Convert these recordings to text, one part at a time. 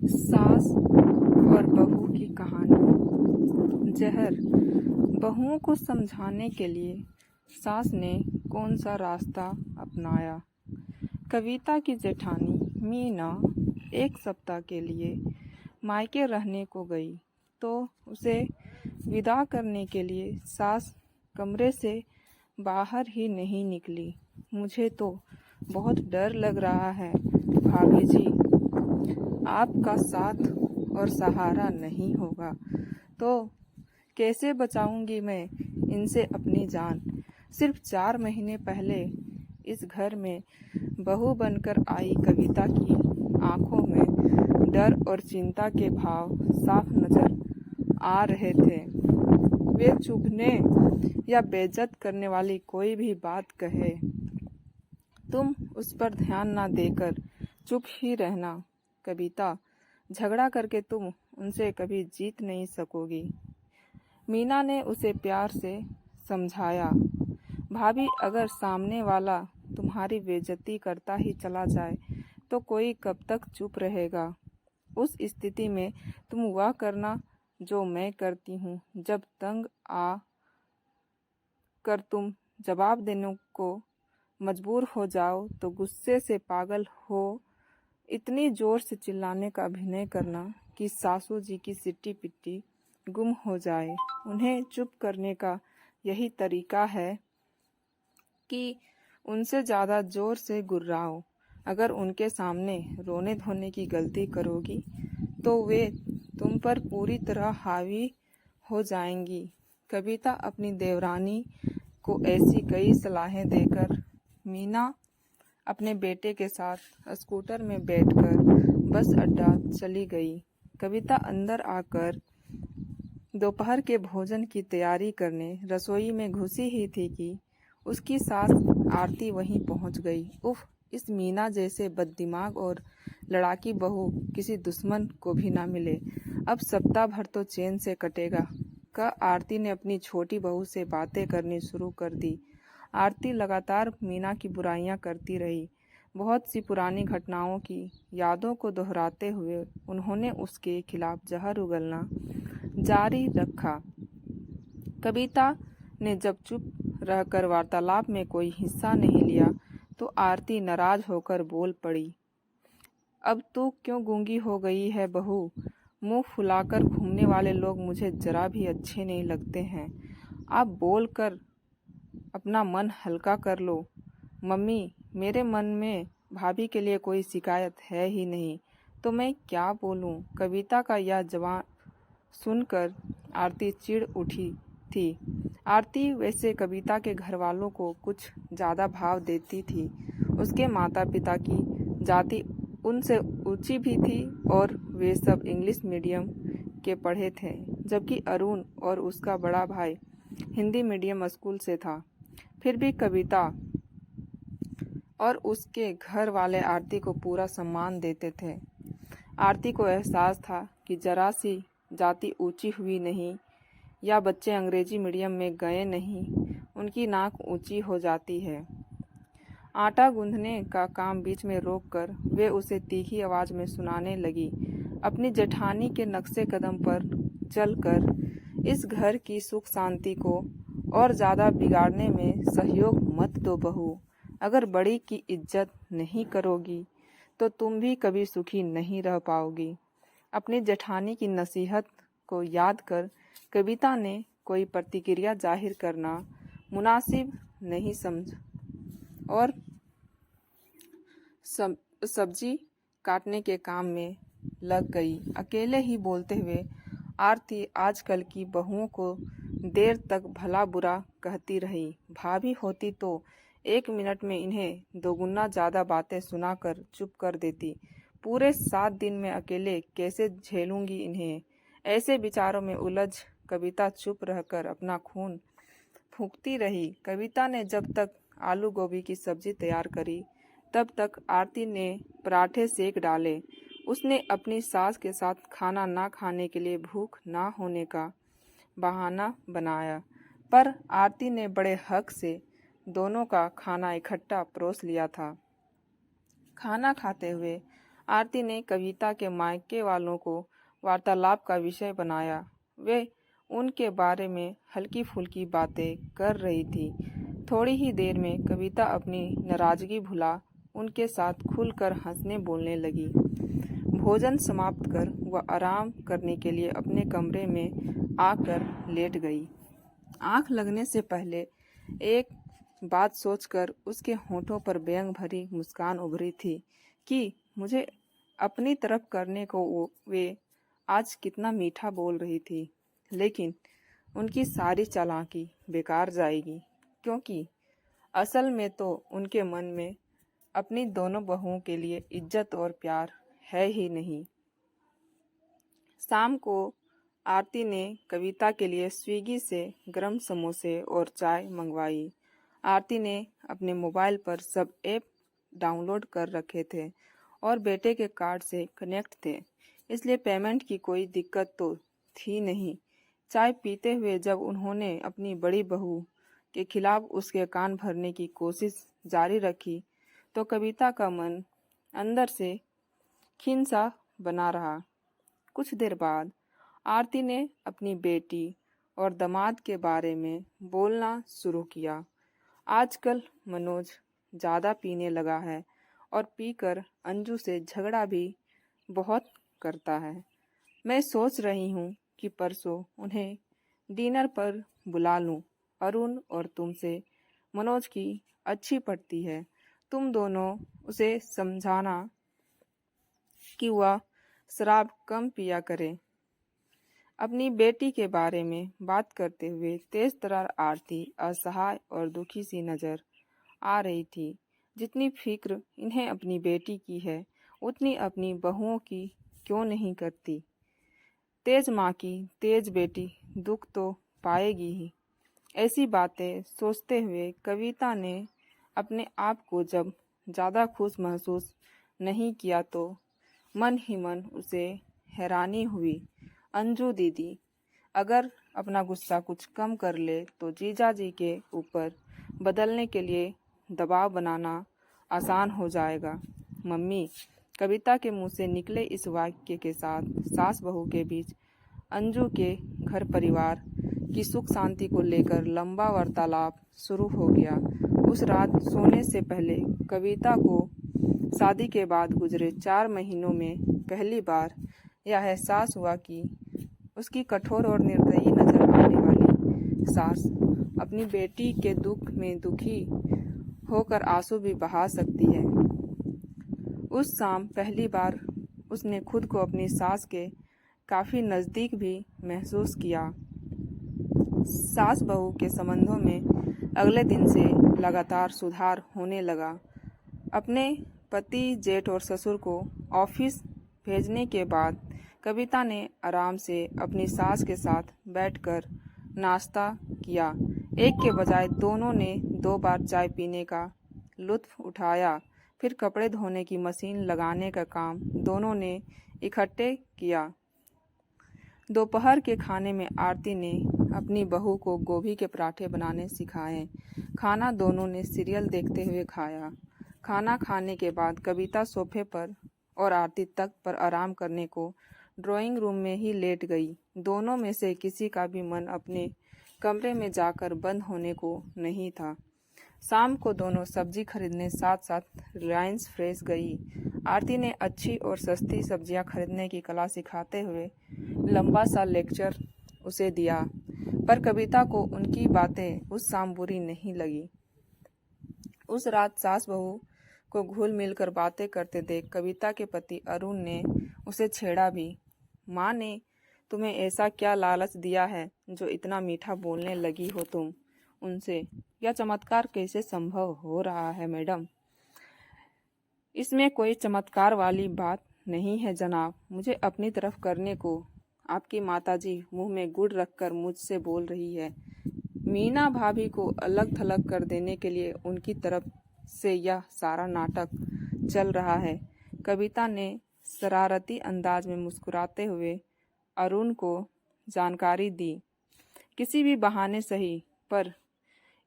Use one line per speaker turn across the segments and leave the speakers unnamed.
सास और बहू की कहानी। जहर। बहुओं को समझाने के लिए सास ने कौन सा रास्ता अपनाया। कविता की जेठानी मीना एक सप्ताह के लिए मायके रहने को गई तो उसे विदा करने के लिए सास कमरे से बाहर ही नहीं निकली। मुझे तो बहुत डर लग रहा है भाभी जी, आपका साथ और सहारा नहीं होगा तो कैसे बचाऊंगी मैं इनसे अपनी जान। सिर्फ 4 महीने पहले इस घर में बहू बनकर आई कविता की आंखों में डर और चिंता के भाव साफ नजर आ रहे थे। वे चुभने या बेइज्जत करने वाली कोई भी बात कहे, तुम उस पर ध्यान ना देकर चुप ही रहना। कविता, झगड़ा करके तुम उनसे कभी जीत नहीं सकोगी। मीना ने उसे प्यार से समझाया। भाभी, अगर सामने वाला तुम्हारी बेइज्जती करता ही चला जाए तो कोई कब तक चुप रहेगा। उस स्थिति में तुम वह करना जो मैं करती हूँ। जब तंग आ कर तुम जवाब देने को मजबूर हो जाओ तो गुस्से से पागल हो इतनी जोर से चिल्लाने का अभिनय करना कि सासू जी की सिट्टी पिट्टी गुम हो जाए। उन्हें चुप करने का यही तरीका है कि उनसे ज़्यादा जोर से गुर्राओ। अगर उनके सामने रोने धोने की गलती करोगी तो वे तुम पर पूरी तरह हावी हो जाएंगी। कविता अपनी देवरानी को ऐसी कई सलाहें देकर मीना अपने बेटे के साथ स्कूटर में बैठकर बस अड्डा चली गई। कविता अंदर आकर दोपहर के भोजन की तैयारी करने रसोई में घुसी ही थी कि उसकी सास आरती वहीं पहुंच गई। उफ, इस मीना जैसे बददिमाग और लड़ाकी बहू किसी दुश्मन को भी ना मिले। अब सप्ताह भर तो चैन से कटेगा। आरती ने अपनी छोटी बहू से बातें करनी शुरू कर दी। आरती लगातार मीना की बुराइयां करती रही। बहुत सी पुरानी घटनाओं की यादों को दोहराते हुए उन्होंने उसके खिलाफ जहर उगलना जारी रखा। कविता ने जब चुप रहकर वार्तालाप में कोई हिस्सा नहीं लिया तो आरती नाराज होकर बोल पड़ी। अब तू क्यों गूंगी हो गई है बहू? मुंह फुलाकर घूमने वाले लोग मुझे जरा भी अच्छे नहीं लगते हैं। आप बोल कर अपना मन हल्का कर लो। मम्मी, मेरे मन में भाभी के लिए कोई शिकायत है ही नहीं, तो मैं क्या बोलूं? कविता का यह जवाब सुनकर आरती चिढ़ उठी थी। आरती वैसे कविता के घर वालों को कुछ ज़्यादा भाव देती थी। उसके माता पिता की जाति उनसे ऊंची भी थी और वे सब इंग्लिश मीडियम के पढ़े थे, जबकि अरुण और उसका बड़ा भाई हिंदी मीडियम स्कूल से था। फिर भी कविता और उसके घर वाले आरती को पूरा सम्मान देते थे। आरती को एहसास था कि जरा सी जाति ऊंची हुई नहीं या बच्चे अंग्रेजी मीडियम में गए नहीं, उनकी नाक ऊंची हो जाती है। आटा गूंथने का काम बीच में रोककर वे उसे तीखी आवाज में सुनाने लगी। अपनी जेठानी के नक्शे कदम पर चलकर इस घर की सुख शांति को और ज़्यादा बिगाड़ने में सहयोग मत दो बहू। अगर बड़ी की इज्जत नहीं करोगी तो तुम भी कभी सुखी नहीं रह पाओगी। अपनी जेठानी की नसीहत को याद कर कविता ने कोई प्रतिक्रिया जाहिर करना मुनासिब नहीं समझ और सब्जी काटने के काम में लग गई। अकेले ही बोलते हुए आरती आजकल की बहुओं को देर तक भला बुरा कहती रही। भाभी होती तो 1 मिनट में इन्हें दोगुना ज़्यादा बातें सुनाकर चुप कर देती। पूरे 7 दिन में अकेले कैसे झेलूंगी इन्हें? ऐसे विचारों में उलझ कविता चुप रहकर अपना खून फूंकती रही। कविता ने जब तक आलू गोभी की सब्जी तैयार करी तब तक आरती ने पराठे सेक डाले। उसने अपनी सास के साथ खाना ना खाने के लिए भूख ना होने का बहाना बनाया, पर आरती ने बड़े हक से दोनों का खाना इकट्ठा परोस लिया था। खाना खाते हुए आरती ने कविता के मायके वालों को वार्तालाप का विषय बनाया। वे उनके बारे में हल्की फुल्की बातें कर रही थी। थोड़ी ही देर में कविता अपनी नाराजगी भुला उनके साथ खुलकर हंसने बोलने लगी। भोजन समाप्त कर वह आराम करने के लिए अपने कमरे में आकर लेट गई। आंख लगने से पहले एक बात सोचकर उसके होठों पर व्यंग भरी मुस्कान उभरी थी कि मुझे अपनी तरफ करने को वे आज कितना मीठा बोल रही थी। लेकिन उनकी सारी चालाकी बेकार जाएगी, क्योंकि असल में तो उनके मन में अपनी दोनों बहुओं के लिए इज्जत और प्यार है ही नहीं। शाम को आरती ने कविता के लिए स्विगी से गर्म समोसे और चाय मंगवाई। आरती ने अपने मोबाइल पर सब ऐप डाउनलोड कर रखे थे और बेटे के कार्ड से कनेक्ट थे, इसलिए पेमेंट की कोई दिक्कत तो थी नहीं। चाय पीते हुए जब उन्होंने अपनी बड़ी बहू के खिलाफ उसके कान भरने की कोशिश जारी रखी तो कविता का मन अंदर से खीन सा बना रहा। कुछ देर बाद आरती ने अपनी बेटी और दामाद के बारे में बोलना शुरू किया। आजकल मनोज ज़्यादा पीने लगा है और पीकर अंजू से झगड़ा भी बहुत करता है। मैं सोच रही हूँ कि परसों उन्हें डिनर पर बुला लूँ। अरुण और तुमसे मनोज की अच्छी पड़ती है। तुम दोनों उसे समझाना कि वह शराब कम पिया करे। अपनी बेटी के बारे में बात करते हुए तेज तर्रार आरती असहाय और दुखी सी नजर आ रही थी। जितनी फिक्र इन्हें अपनी बेटी की है, उतनी अपनी बहुओं की क्यों नहीं करती। तेज माँ की तेज बेटी दुख तो पाएगी ही। ऐसी बातें सोचते हुए कविता ने अपने आप को जब ज़्यादा खुश महसूस नहीं किया तो मन ही मन उसे हैरानी हुई। अंजू दीदी अगर अपना गुस्सा कुछ कम कर ले तो जीजा जी के ऊपर बदलने के लिए दबाव बनाना आसान हो जाएगा। मम्मी, कविता के मुंह से निकले इस वाक्य के साथ सास बहू के बीच अंजू के घर परिवार की सुख शांति को लेकर लंबा वार्तालाप शुरू हो गया। उस रात सोने से पहले कविता को शादी के बाद गुजरे 4 महीनों में पहली बार यह एहसास हुआ कि उसकी कठोर और निर्दयी नजर आने वाली सास अपनी बेटी के दुख में दुखी होकर आंसू भी बहा सकती है। उस शाम पहली बार उसने खुद को अपनी सास के काफ़ी नज़दीक भी महसूस किया। सास बहू के संबंधों में अगले दिन से लगातार सुधार होने लगा। अपने पति, जेठ और ससुर को ऑफिस भेजने के बाद कविता ने आराम से अपनी सास के साथ बैठकर नाश्ता किया। एक के बजाय दोनों ने 2 बार चाय पीने का लुत्फ उठाया। फिर कपड़े धोने की मशीन लगाने का काम दोनों ने इकट्ठे किया। दोपहर के खाने में आरती ने अपनी बहू को गोभी के पराठे बनाने सिखाए। खाना दोनों ने सीरियल देखते हुए खाया। खाना खाने के बाद कविता सोफे पर और आरती तख्त पर आराम करने को ड्राइंग रूम में ही लेट गई। दोनों में से किसी का भी मन अपने कमरे में जाकर बंद होने को नहीं था। शाम को दोनों सब्जी खरीदने साथ साथ रिलायंस फ्रेश गई। आरती ने अच्छी और सस्ती सब्जियां खरीदने की कला सिखाते हुए लंबा सा लेक्चर उसे दिया, पर कविता को उनकी बातें उस शाम बुरी नहीं लगी। उस रात सास बहू को घुल मिलकर बातें करते देख कविता के पति अरुण ने उसे छेड़ा भी। माँ ने तुम्हें ऐसा क्या लालच दिया है जो इतना मीठा बोलने लगी हो तुम उनसे? यह चमत्कार कैसे संभव हो रहा है मैडम? इसमें कोई चमत्कार वाली बात नहीं है जनाब। मुझे अपनी तरफ करने को आपकी माताजी मुंह में गुड़ रखकर मुझसे बोल रही है। मीना भाभी को अलग थलग कर देने के लिए उनकी तरफ से यह सारा नाटक चल रहा है। कविता ने शरारती अंदाज में मुस्कुराते हुए अरुण को जानकारी दी। किसी भी बहाने सही, पर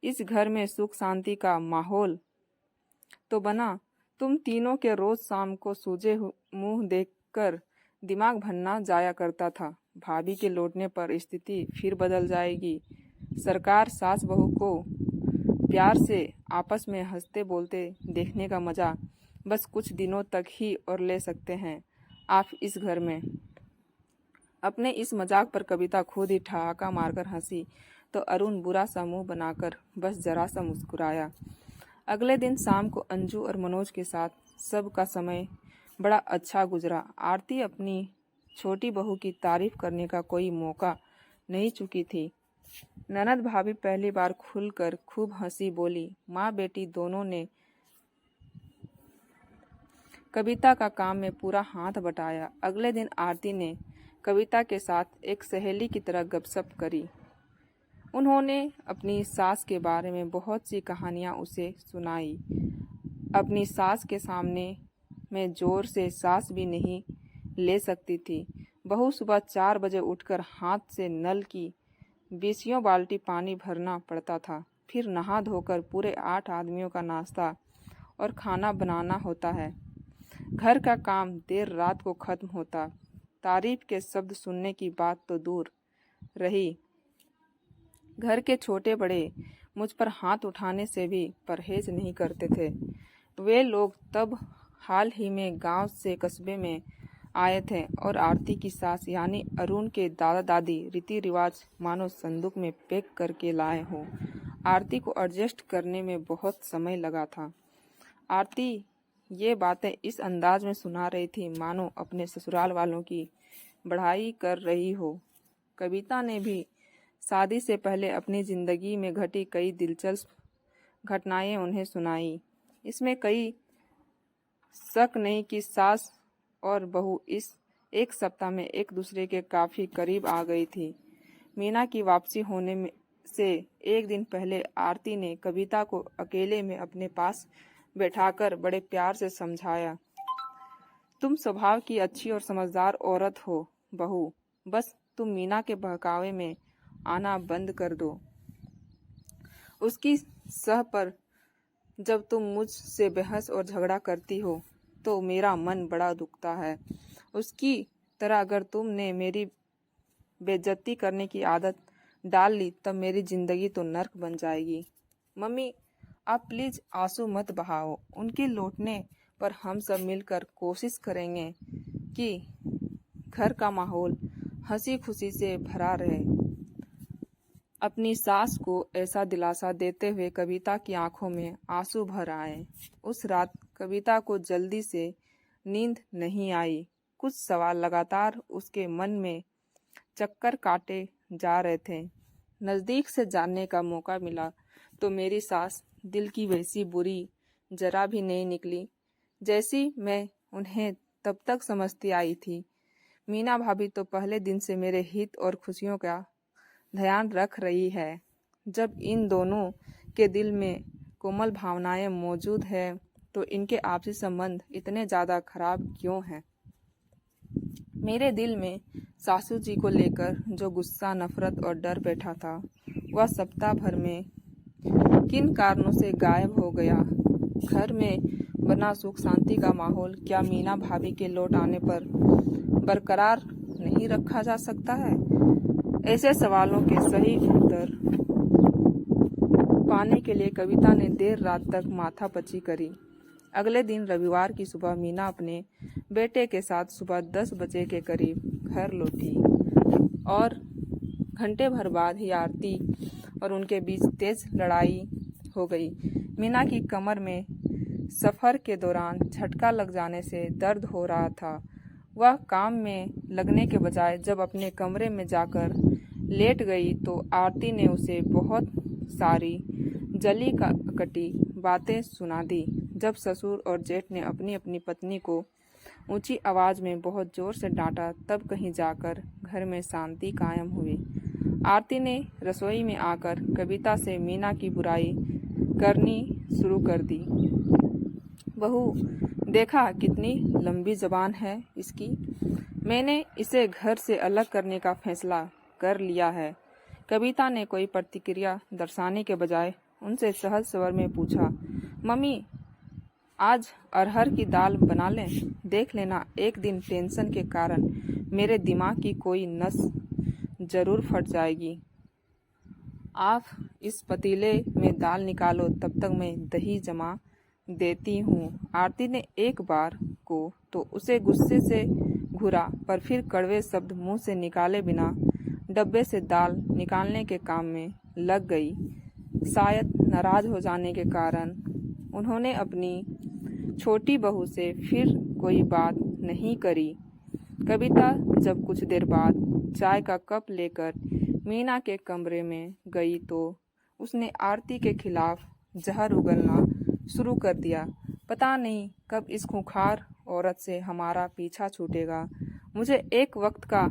इस घर में सुख शांति का माहौल तो बना। तुम तीनों के रोज शाम को सूजे मुंह देखकर दिमाग भन्ना जाया करता था। भाभी के लौटने पर स्थिति फिर बदल जाएगी। सरकार सास बहू को प्यार से आपस में हंसते बोलते देखने का मजा बस कुछ दिनों तक ही और ले सकते हैं आप इस घर में। अपने इस मजाक पर कविता खुद ही ठहाका मारकर हंसी तो अरुण बुरा सा मुंह बनाकर बस जरा सा मुस्कुराया। अगले दिन शाम को अंजू और मनोज के साथ सबका समय बड़ा अच्छा गुजरा। आरती अपनी छोटी बहू की तारीफ करने का कोई मौका नहीं चुकी थी। ननद भाभी पहली बार खुलकर खूब हंसी बोली। माँ बेटी दोनों ने कविता का काम में पूरा हाथ बटाया। अगले दिन आरती ने कविता के साथ एक सहेली की तरह गपशप करी। उन्होंने अपनी सास के बारे में बहुत सी कहानियां उसे सुनाई। अपनी सास के सामने में जोर से सांस भी नहीं ले सकती थी। बहू सुबह 4 बजे उठकर हाथ से नल की 20 बाल्टी पानी भरना पड़ता था। फिर नहा धोकर पूरे 8 आदमियों का नाश्ता और खाना बनाना होता है। घर का काम देर रात को खत्म होता। तारीफ के शब्द सुनने की बात तो दूर रही, घर के छोटे बड़े मुझ पर हाथ उठाने से भी परहेज नहीं करते थे। वे लोग तब हाल ही में गांव से कस्बे में आए थे और आरती की सास यानी अरुण के दादा दादी रीति रिवाज मानो संदूक में पैक करके लाए हो। आरती को एडजस्ट करने में बहुत समय लगा था। आरती ये बातें इस अंदाज में सुना रही थी मानो अपने ससुराल वालों की बढ़ाई कर रही हो। कविता ने भी शादी से पहले अपनी जिंदगी में घटी कई दिलचस्प घटनाएं उन्हें सुनाई। इसमें कई शक नहीं कि सास और बहू इस एक सप्ताह में एक दूसरे के काफी करीब आ गई थी। मीना की वापसी होने से एक दिन पहले आरती ने कविता को अकेले में अपने पास बैठाकर बड़े प्यार से समझाया। तुम स्वभाव की अच्छी और समझदार औरत हो बहू, बस तुम मीना के बहकावे में आना बंद कर दो। उसकी सह पर जब तुम मुझसे बहस और झगड़ा करती हो तो मेरा मन बड़ा दुखता है। उसकी तरह अगर तुमने मेरी बेइज्जती करने की आदत डाल ली तब मेरी जिंदगी तो नर्क बन जाएगी। मम्मी आप प्लीज आंसू मत बहाओ। उनके लौटने पर हम सब मिलकर कोशिश करेंगे कि घर का माहौल हंसी खुशी से भरा रहे। अपनी सास को ऐसा दिलासा देते हुए कविता की आंखों में आंसू भर आए। उस रात कविता को जल्दी से नींद नहीं आई। कुछ सवाल लगातार उसके मन में चक्कर काटे जा रहे थे। नज़दीक से जानने का मौका मिला तो मेरी सास दिल की वैसी बुरी जरा भी नहीं निकली जैसी मैं उन्हें तब तक समझती आई थी। मीना भाभी तो पहले दिन से मेरे हित और खुशियों का ध्यान रख रही है। जब इन दोनों के दिल में कोमल भावनाएं मौजूद है तो इनके आपसी संबंध इतने ज़्यादा खराब क्यों हैं? मेरे दिल में सासू जी को लेकर जो गुस्सा, नफरत और डर बैठा था वह सप्ताह भर में किन कारणों से गायब हो गया। घर में बना सुख शांति का माहौल क्या मीना भाभी के लौट आने पर बरकरार नहीं रखा जा सकता है? ऐसे सवालों के सही उत्तर पाने के लिए कविता ने देर रात तक माथापच्ची करी। अगले दिन रविवार की सुबह मीना अपने बेटे के साथ सुबह 10 बजे के करीब घर लौटी और घंटे भर बाद ही आरती और उनके बीच तेज लड़ाई हो गई। मीना की कमर में सफ़र के दौरान झटका लग जाने से दर्द हो रहा था। वह काम में लगने के बजाय जब अपने कमरे में जाकर लेट गई तो आरती ने उसे बहुत सारी जली कटी बातें सुना दी। जब ससुर और जेठ ने अपनी अपनी पत्नी को ऊंची आवाज़ में बहुत जोर से डांटा तब कहीं जाकर घर में शांति कायम हुई। आरती ने रसोई में आकर कविता से मीना की बुराई करनी शुरू कर दी। बहू देखा कितनी लंबी जबान है इसकी। मैंने इसे घर से अलग करने का फैसला कर लिया है। कविता ने कोई प्रतिक्रिया दर्शाने के बजाय उनसे सहज स्वर में पूछा। मम्मी आज अरहर की दाल बना लें। देख लेना एक दिन टेंशन के कारण मेरे दिमाग की कोई नस ज़रूर फट जाएगी। आप इस पतीले में दाल निकालो, तब तक मैं दही जमा देती हूँ। आरती ने एक बार को तो उसे गुस्से से घूरा, पर फिर कड़वे शब्द मुंह से निकाले बिना डब्बे से दाल निकालने के काम में लग गई। शायद नाराज हो जाने के कारण उन्होंने अपनी छोटी बहू से फिर कोई बात नहीं करी। कविता जब कुछ देर बाद चाय का कप लेकर मीना के कमरे में गई तो उसने आरती के खिलाफ जहर उगलना शुरू कर दिया। पता नहीं कब इस खूंखार औरत से हमारा पीछा छूटेगा। मुझे एक वक्त का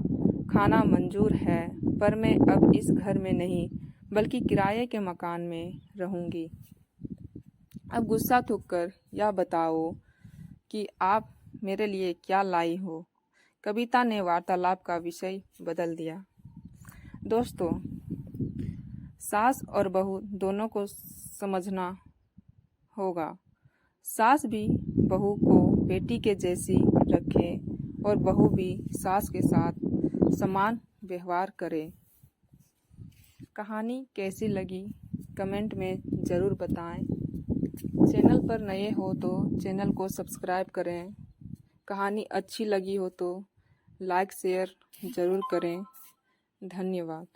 खाना मंजूर है, पर मैं अब इस घर में नहीं बल्कि किराए के मकान में रहूंगी। अब गुस्सा थूक कर यह बताओ कि आप मेरे लिए क्या लाई हो। कविता ने वार्तालाप का विषय बदल दिया। दोस्तों, सास और बहू दोनों को समझना होगा। सास भी बहू को बेटी के जैसी रखे और बहू भी सास के साथ समान व्यवहार करे। कहानी कैसी लगी कमेंट में ज़रूर बताएं। चैनल पर नए हो तो चैनल को सब्सक्राइब करें। कहानी अच्छी लगी हो तो लाइक शेयर ज़रूर करें। धन्यवाद।